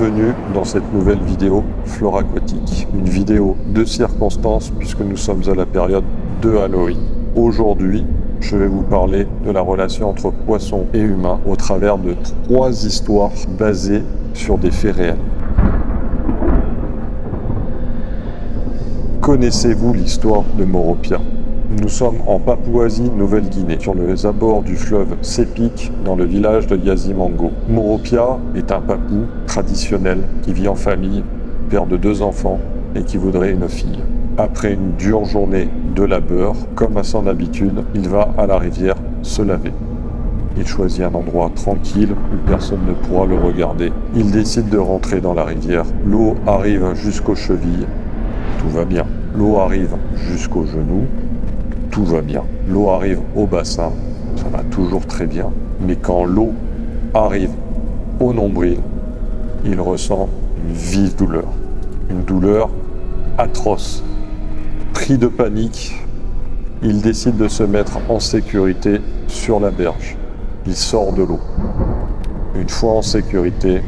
Bienvenue dans cette nouvelle vidéo Flore aquatique. Une vidéo de circonstance puisque nous sommes à la période de Halloween. Aujourd'hui, je vais vous parler de la relation entre poissons et humains au travers de 3 histoires basées sur des faits réels. Connaissez-vous l'histoire de Moropia ? Nous sommes en Papouasie-Nouvelle-Guinée, sur les abords du fleuve Sepik, dans le village de Yazimango. Moropia est un papou traditionnel qui vit en famille, père de 2 enfants et qui voudrait une fille. Après une dure journée de labeur, comme à son habitude, il va à la rivière se laver. Il choisit un endroit tranquille où personne ne pourra le regarder. Il décide de rentrer dans la rivière. L'eau arrive jusqu'aux chevilles. Tout va bien. L'eau arrive jusqu'aux genoux. Tout va bien. L'eau arrive au bassin, ça va toujours très bien. Mais quand l'eau arrive au nombril, il ressent une vive douleur. Une douleur atroce. Pris de panique, il décide de se mettre en sécurité sur la berge. Il sort de l'eau. Une fois en sécurité,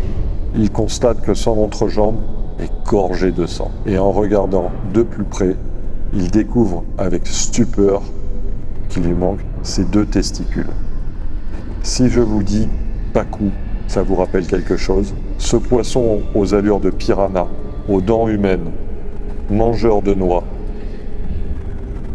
il constate que son entrejambe est gorgée de sang. Et en regardant de plus près, il découvre avec stupeur qu'il lui manque ses 2 testicules. Si je vous dis pacu, ça vous rappelle quelque chose? Ce poisson aux allures de piranha, aux dents humaines, mangeur de noix,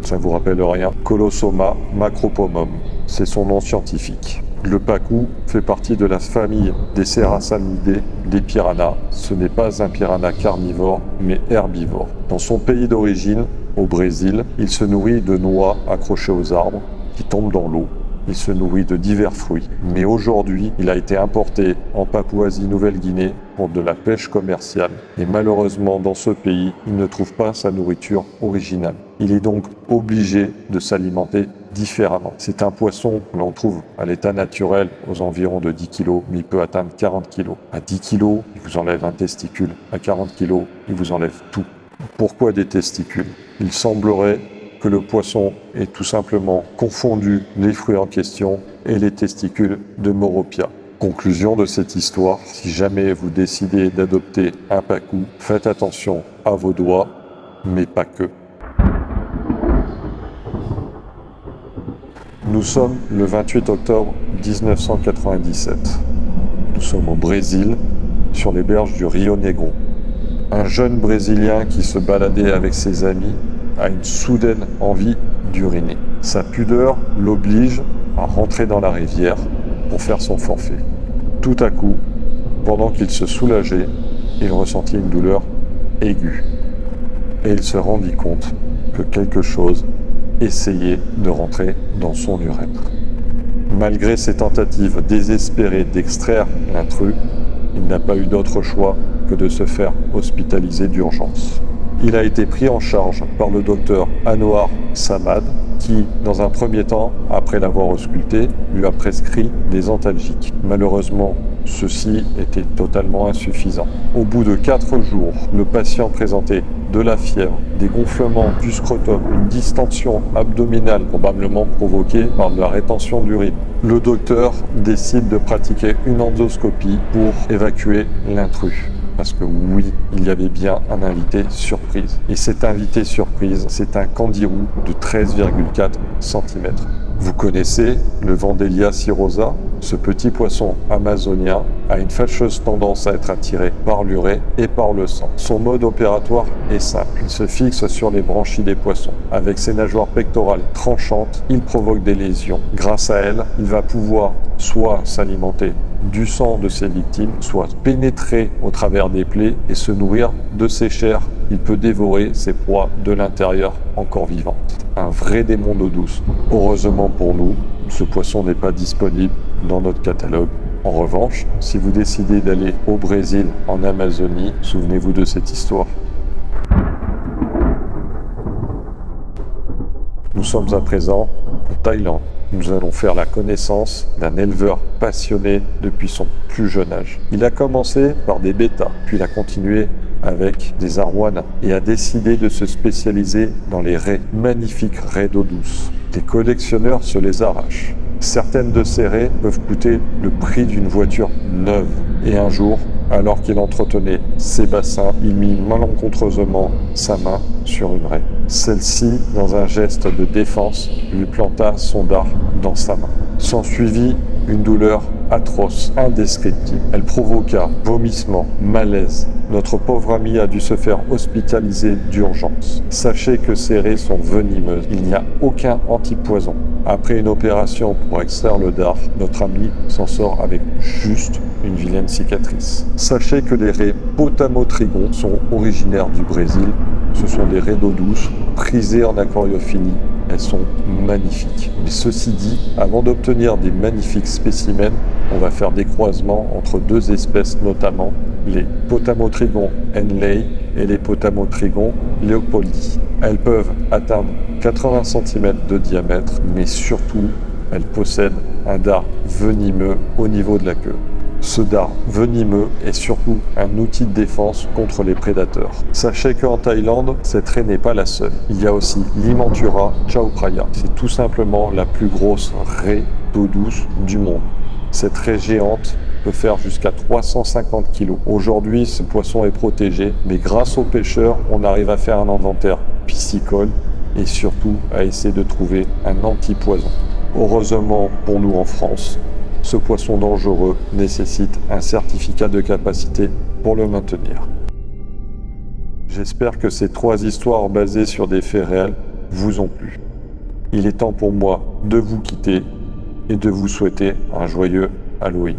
ça vous rappelle rien? Colossoma macropomum, c'est son nom scientifique. Le pacu fait partie de la famille des Serrasalidés, des piranhas. Ce n'est pas un piranha carnivore, mais herbivore. Dans son pays d'origine, au Brésil, il se nourrit de noix accrochées aux arbres qui tombent dans l'eau. Il se nourrit de divers fruits. Mais aujourd'hui, il a été importé en Papouasie-Nouvelle-Guinée pour de la pêche commerciale. Et malheureusement, dans ce pays, il ne trouve pas sa nourriture originale. Il est donc obligé de s'alimenter différemment. C'est un poisson que l'on trouve à l'état naturel aux environs de 10 kg, mais il peut atteindre 40 kg. À 10 kg, il vous enlève un testicule. À 40 kg, il vous enlève tout. Pourquoi des testicules? Il semblerait que le poisson ait tout simplement confondu les fruits en question et les testicules de Moropia. Conclusion de cette histoire, si jamais vous décidez d'adopter un pacu, faites attention à vos doigts, mais pas que. Nous sommes le 28 octobre 1997. Nous sommes au Brésil, sur les berges du Rio Negro. Un jeune Brésilien qui se baladait avec ses amis a une soudaine envie d'uriner. Sa pudeur l'oblige à rentrer dans la rivière pour faire son forfait. Tout à coup, pendant qu'il se soulageait, il ressentit une douleur aiguë. Et il se rendit compte que quelque chose essayait de rentrer dans son urètre. Malgré ses tentatives désespérées d'extraire l'intrus, il n'a pas eu d'autre choix que de se faire hospitaliser d'urgence. Il a été pris en charge par le docteur Anouar Samad qui, dans un premier temps, après l'avoir ausculté, lui a prescrit des antalgiques. Malheureusement, ceci était totalement insuffisant. Au bout de 4 jours, le patient présentait de la fièvre, des gonflements du scrotum, une distension abdominale probablement provoquée par de la rétention d'urine. Le docteur décide de pratiquer une endoscopie pour évacuer l'intrus. Parce que oui, il y avait bien un invité surprise. Et cet invité surprise, c'est un candirou de 13,4 cm. Vous connaissez le Vandellia cirrhosa? Ce petit poisson amazonien a une fâcheuse tendance à être attiré par l'urée et par le sang. Son mode opératoire est simple. Il se fixe sur les branchies des poissons. Avec ses nageoires pectorales tranchantes, il provoque des lésions. Grâce à elles, il va pouvoir soit s'alimenter du sang de ses victimes, soit pénétrer au travers des plaies et se nourrir de ses chairs. Il peut dévorer ses proies de l'intérieur encore vivantes. Un vrai démon d'eau douce. Heureusement pour nous, ce poisson n'est pas disponible dans notre catalogue. En revanche, si vous décidez d'aller au Brésil, en Amazonie, souvenez-vous de cette histoire. Nous sommes à présent en Thaïlande. Nous allons faire la connaissance d'un éleveur passionné depuis son plus jeune âge. Il a commencé par des bêtas, puis il a continué avec des arwana et a décidé de se spécialiser dans les raies, magnifiques raies d'eau douce. Les collectionneurs se les arrachent. Certaines de ces raies peuvent coûter le prix d'une voiture neuve. Et un jour, Alors qu'il entretenait ses bassins, il mit malencontreusement sa main sur une raie. Celle-ci, dans un geste de défense, lui planta son dard dans sa main. S'ensuivit une douleur atroce, indescriptible. Elle provoqua vomissements, malaise. Notre pauvre ami a dû se faire hospitaliser d'urgence. Sachez que ces raies sont venimeuses. Il n'y a aucun antipoison. Après une opération pour extraire le dard, notre ami s'en sort avec juste une vilaine cicatrice. Sachez que les raies Potamotrigon sont originaires du Brésil. Ce sont des raies d'eau douce, prisées en aquariophilie. Elles sont magnifiques. Mais ceci dit, avant d'obtenir des magnifiques spécimens, on va faire des croisements entre deux espèces, notamment les Potamotrigon henley et les Potamotrigon leopoldi. Elles peuvent atteindre 80 cm de diamètre, mais surtout, elles possèdent un dard venimeux au niveau de la queue. Ce dard venimeux est surtout un outil de défense contre les prédateurs. Sachez qu'en Thaïlande, cette raie n'est pas la seule. Il y a aussi l'Imantura chaupraya. C'est tout simplement la plus grosse raie d'eau douce du monde. Cette raie géante peut faire jusqu'à 350 kg. Aujourd'hui, ce poisson est protégé, mais grâce aux pêcheurs, on arrive à faire un inventaire piscicole et surtout à essayer de trouver un antipoison. Heureusement pour nous en France, ce poisson dangereux nécessite un certificat de capacité pour le maintenir. J'espère que ces 3 histoires basées sur des faits réels vous ont plu. Il est temps pour moi de vous quitter et de vous souhaiter un joyeux Halloween.